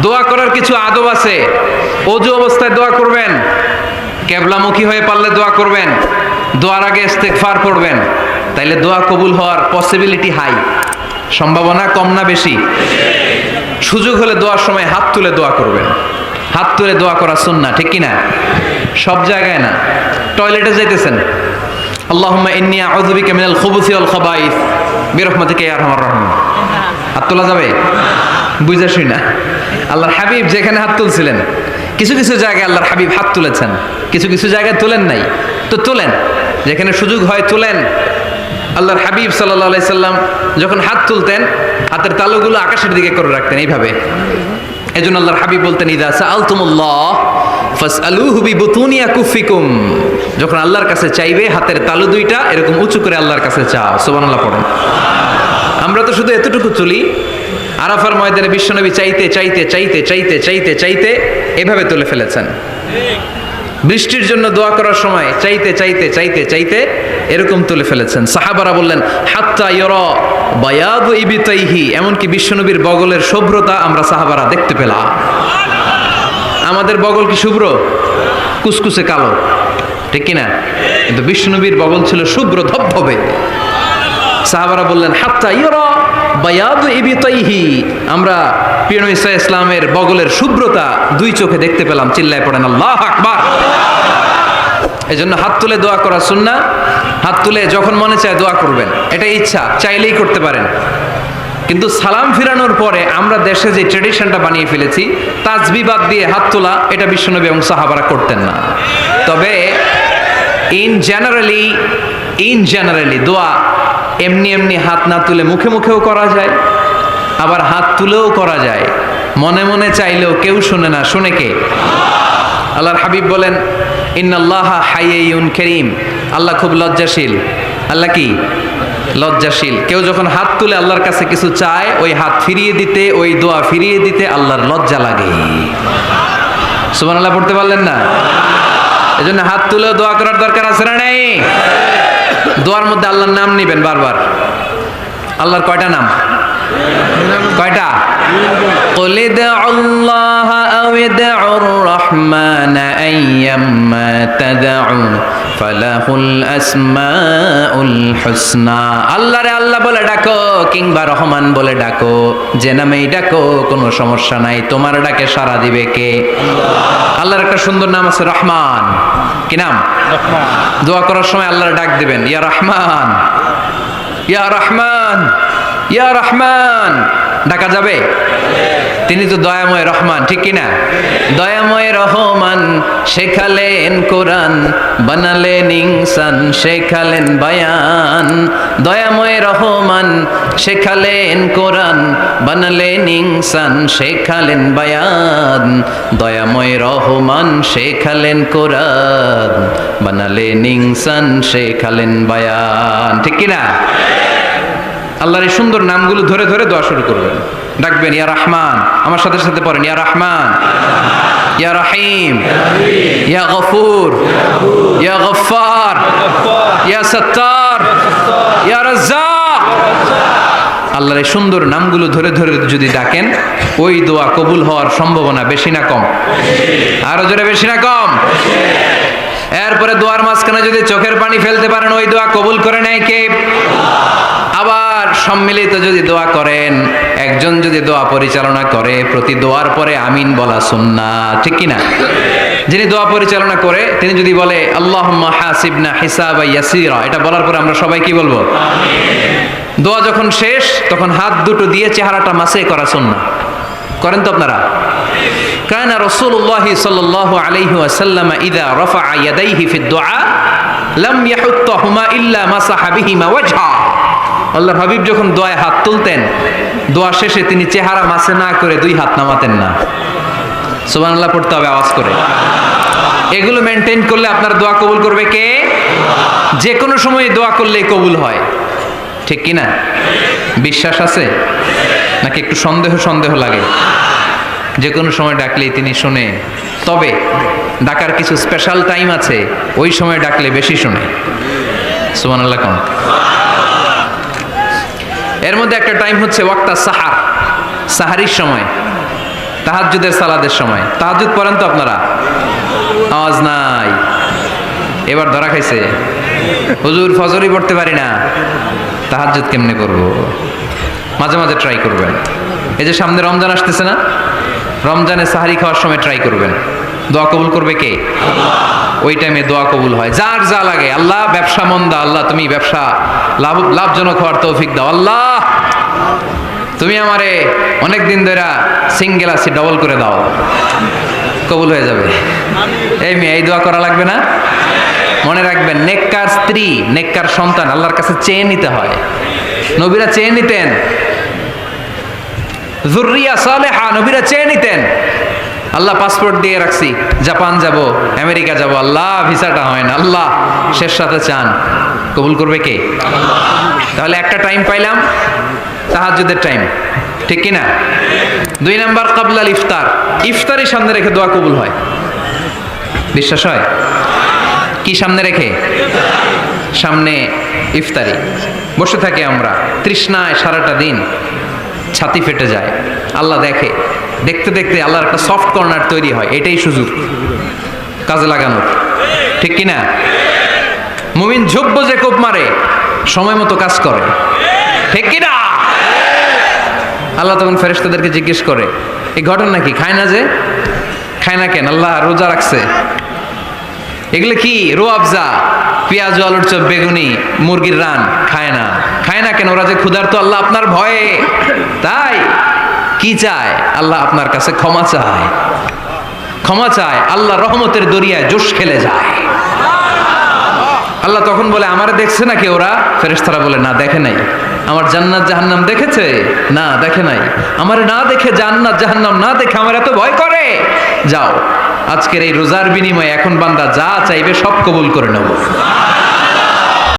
দোয়া করার কিছু আদব আছে। ওযু অবস্থায় দোয়া করবেন, কিবলামুখী হয়ে পারলে দোয়া করবেন, দোয়ার আগে ইস্তেগফার পড়বেন, তাইলে দোয়া কবুল হওয়ার পসিবিলিটি হাই। সম্ভাবনা কম না বেশি? সুযোগ হলে দোয়ার সময় হাত তুলে দোয়া করবেন। হাত তুলে দোয়া করা সুন্নাহ, ঠিক কি না? সব জায়গায় না। টয়লেটে যাইতেছেন, আল্লাহুম্মা ইন্নী আউযু বিকা মিনাল খুবুসি ওয়াল খাবাইস বিরহমাতিকা ইয়া আরহামার রাহিমিন। হাত তোলা যাবে? বুঝাসই না। আল্লাহর হাবিব যেখানে হাত তুলছিলেন, কিছু কিছু জায়গায় আল্লাহর হাবিব হাত তুলেছেন, কিছু কিছু জায়গায় তুলেন নাই। তো তুলেন, যেখানে সুযোগ হয় তুলেন। আল্লাহর হাবিব সাল্লাল্লাহু আলাইহি সাল্লাম যখন হাত তুলতেন, হাতের তালুগুলো আকাশের দিকে করে রাখতেন এইভাবে। এজন্য আল্লাহর হাবিব বলতেন, ইযা সাআলতুমুল্লাহ ফাসআলুহু বিবুতুনি আকুফিকুম। যখন আল্লাহর কাছে চাইবে, হাতের তালু দুইটা এরকম উঁচু করে আল্লাহর কাছে চাও। সুবহানাল্লাহ পড়েন। আমরা তো শুধু এতটুকু তুলি। আরাফার ময়দানে বিশ্বনবী চাইতে চাইতে চাইতে চাইতে চাইতে চাইতে এভাবে তুলে ফেলেছেন। বৃষ্টির জন্য দোয়া করার সময় চাইতে চাইতে চাইতে চাইতে এরকম তুলে ফেলেছেন। সাহাবারা বললেন, হাত্তা ইয়ারা বায়াদু ইবতাইহি, এমনকি বিশ্বনবীর বগলের শুভ্রতা আমরা সাহাবারা দেখতে পেলাম। আমাদের বগল কি শুভ্র? কুসকুসে কালো, ঠিক কিনা? কিন্তু বিশ্বনবীর বগল ছিল শুভ্র ধবধবে। সাহাবারা বললেন, হাত্তা ইয়ারা বায়াদু ইবতাইহি, আমরা প্রিয় নবী সাল্লাল্লাহু আলাইহি ইসলামের বগলের শুভ্রতা দুই চোখে দেখতে পেলাম। চিল্লায় পড়েন আল্লাহু আকবার। এজন্য হাত তুলে দোয়া করা সুন্নাহ। হাত তুলে যখন মনে চায় দোয়া করবেন, এটা ইচ্ছা, চাইলেই করতে পারেন। কিন্তু সালাম ফিরানোর পরে আমরা দেশে যে ট্রেডিশনটা বানিয়ে ফেলেছি, তাসবিহ বাদ দিয়ে হাত তোলা, এটা বিশ্বনবী এবং সাহাবারা করতেন না। তবে ইন জেনারেলি দোয়া এমনি এমনি হাত না তুলে মুখে মুখেও করা যায়, আবার হাত তুলেও করা যায়। মনে মনে চাইলেও কেউ শুনে না, শুনে কে? আল্লাহর হাবিব বলেন, ইন্নাল্লাহা হাইয়্যুন কারীম, আল্লাহ খুব লজ্জাশীল। আল্লাহ কি? লজ্জাশীল। কেউ যখন হাত তুলে আল্লাহর কাছে কিছু চায়, ওই হাত ফিরিয়ে দিতে, ওই দোয়া ফিরিয়ে দিতে আল্লাহর লজ্জা লাগে। সুবহানাল্লাহ পড়তে পারলেন না? এজন্য হাত তুলেও দোয়া করার দরকার আছে না নেই? দোয়ার মধ্যে আল্লাহর নাম নিবেন বারবার। আল্লাহর কয়টা নাম? কয়টা? قل ادعوا الله أو ادعوا الرحمن أيما تدعوا فله الأسماء الحسنى। আল্লাহ রে আল্লাহ বলে ডাকো, কিংবা রহমান বলে ডাকো, যে নামেই ডাকো কোনো সমস্যা নাই, তোমার ডাকে সাড়া দিবে কে? আল্লাহর একটা সুন্দর নাম আছে রহমান। কি নাম? রহমান। দোয়া করার সময় আল্লাহর ডাক দিবেন, ইয়া রহমান, ইয়া রহমান, ইয়া রহমান। ডাকা যাবে? তিনি তো দয়াময় রহমান, ঠিক কিনা? দয়াময় রহমান শেখালেন কোরআন, বানালেন ইনসান, শেখালেন বায়ান। দয়াময় রহমান শেখালেন কোরআন, বানালেন ইনসান, শেখালেন বায়ান। দয়াময় রহমান শেখালেন কোরআন, বানালেন ইনসান, শেখালেন বায়ান, ঠিক কিনা? আল্লাহর এই সুন্দর নামগুলো ধরে ধরে দোয়া শুরু করবেন। ডাকবেন, ইয়া রহমান, আমার সাথে সাথে পড়েন, ইয়া রহমান, ইয়া রহিম, ইয়া গফুর, ইয়া গফফার, ইয়া সত্তার, ইয়া রাজ্জাক। আল্লাহর এই সুন্দর নামগুলো ধরে ধরে যদি ডাকেন, ওই দোয়া কবুল হওয়ার সম্ভাবনা বেশি না কম? আরো জোরে, বেশি না কম? এরপরে দোয়ার মাঝখানে যদি চোখের পানি ফেলতে পারেন, ওই দোয়া কবুল করে নেয় কে? আবার সম্মিলিত যদি দোয়া করেন, একজন যদি দোয়া পরিচালনা করে, প্রতি দোয়ার পরে আমিন বলা সুন্নাহ, ঠিক কিনা? যিনি দোয়া পরিচালনা করে তিনি যদি বলে আল্লাহুম্মা হাসিবনা হিসাবা ইয়াসিরা, এটা বলার পরে আমরা সবাই কি বলবো? আমিন। দোয়া যখন শেষ, তখন হাত দুটো দিয়ে চেহারাটা মাসে করা সুন্নাহ। করেন তো আপনারা? কানা রাসূলুল্লাহ সাল্লাল্লাহু আলাইহি ওয়াসাল্লাম ইযা রাফা'a ইয়াদাইহি ফিদ দুআ লাম ইয়াহুত্তাহুমা ইল্লা মাসাহা বিহিমা ওয়াজহা। আল্লাহর হাবিব যখন দোয়ায় হাত তুলতেন, দোয়া শেষে তিনি চেহারা মাসে না করে দুই হাত নামাতেন না। সুবহানাল্লাহ পড়তে হবে আওয়াজ করে। এগুলো মেনটেন করলে আপনার দোয়া কবুল করবে কে? যে কোনো সময় দোয়া করলেই কবুল হয়, ঠিক কিনা? বিশ্বাস আছে নাকি একটু সন্দেহ সন্দেহ লাগে? যে কোনো সময় ডাকলেই তিনি শুনে, তবে ডাকার কিছু স্পেশাল টাইম আছে, ওই সময় ডাকলে বেশি শুনে। সুবহানাল্লাহ কোন? এর মধ্যে একটা টাইম হচ্ছে ওয়াক্তা সাহার, সাহারির সময়। তাহাজ্জুদের সালাদের সময়। তাহাজ্জুদ পড়েন তো আপনারা? আওয়াজ নাই, এবার ধরা খাইছে। হুজুর ফজরই পড়তে পারি না, তাহাজ্জুদ কেমনে করব? মাঝে মাঝে ট্রাই করবেন। এই যে সামনে রমজান আসতেছে না, রমজানে সাহারি খাওয়ার সময় ট্রাই করবেন। দোয়া কবুল করবে কে? ওই টাইমে দোয়া কবুল হয়। যার যা লাগে, আল্লাহ ব্যবসা মন্দা, আল্লাহ তুমি ব্যবসা লাভজনক হওয়ার তৌফিক দাও, আল্লাহ তুমি আমারে অনেক দিন ধরে সিঙ্গেল আছি, ডবল করে দাও, কবুল হয়ে যাবে। এই মেয়ে, এই দোয়া করা লাগবে না? মনে রাখবেন, নেককার স্ত্রী, নেককার সন্তান আল্লাহর কাছে চেয়ে নিতে হয়। নবীরা চেয়ে নিতেন, যুররিয়া সালেহা নবীরা চেয়ে নিতেন। আল্লাহ পাসপোর্ট দিয়ে রাখছি, জাপান যাব, আমেরিকা যাব, আল্লাহ ভিসাটা হয় না, আল্লাহ শেষ সাথে চান, কবুল করবে কে? তাহলে একটা টাইম পাইলাম, তাহাজ্জুদের টাইম, ঠিক কিনা? 2 নাম্বার কাবলাল ইফতার, ইফতারি সামনে রেখে দোয়া কবুল হয়। বিশ্বাস হয়? কি সামনে রেখে? সামনে ইফতারি বসে থাকি আমরা, তৃষ্ণায় সারাটা দিন, ছাতি ফেটে যায়। আল্লাহ দেখে, দেখতে দেখতে আল্লাহর একটা সফট কর্নার তৈরি হয়। এটাই সুযোগ কাজে লাগানোর, ঠিক কিনা? মুমিন ঝোপ বোঝে কোপ মারে, সময় মতো কাজ করে, ঠিক কিনা? আল্লাহ তখন ফেরেশতাদেরকে জিজ্ঞেস করে, এই ঘটনা কি? খায় না যে? খায় না কেন? আল্লাহ রোজা রাখছে। এগুলো কি? রোয়াবজা, পেঁয়াজ, আলুর চপ, বেগুনি, মুরগির রান খায় না। খায় না কেন? ওরা যে ক্ষুধার্ত, আল্লাহ আপনার ভয়ে। তাই কি চায়? আল্লাহ আপনার কাছে ক্ষমা চায়, ক্ষমা চায়। আল্লাহ রহমতের দরিয়ায় জোশ খেলে যায়। আল্লাহ তখন বলে, আমারে দেখছে নাকি ওরা? ফেরেশতারা বলে, না দেখে নাই। আমার জান্নাত জাহান্নাম দেখেছে? না দেখে নাই। আমারে না দেখে, জান্নাত জাহান্নাম না দেখে আমার এত ভয় করে? যাও, আজকের এই রোজার বিনিময়ে এখন বান্দা যা চাইবে সব কবুল করে নেব।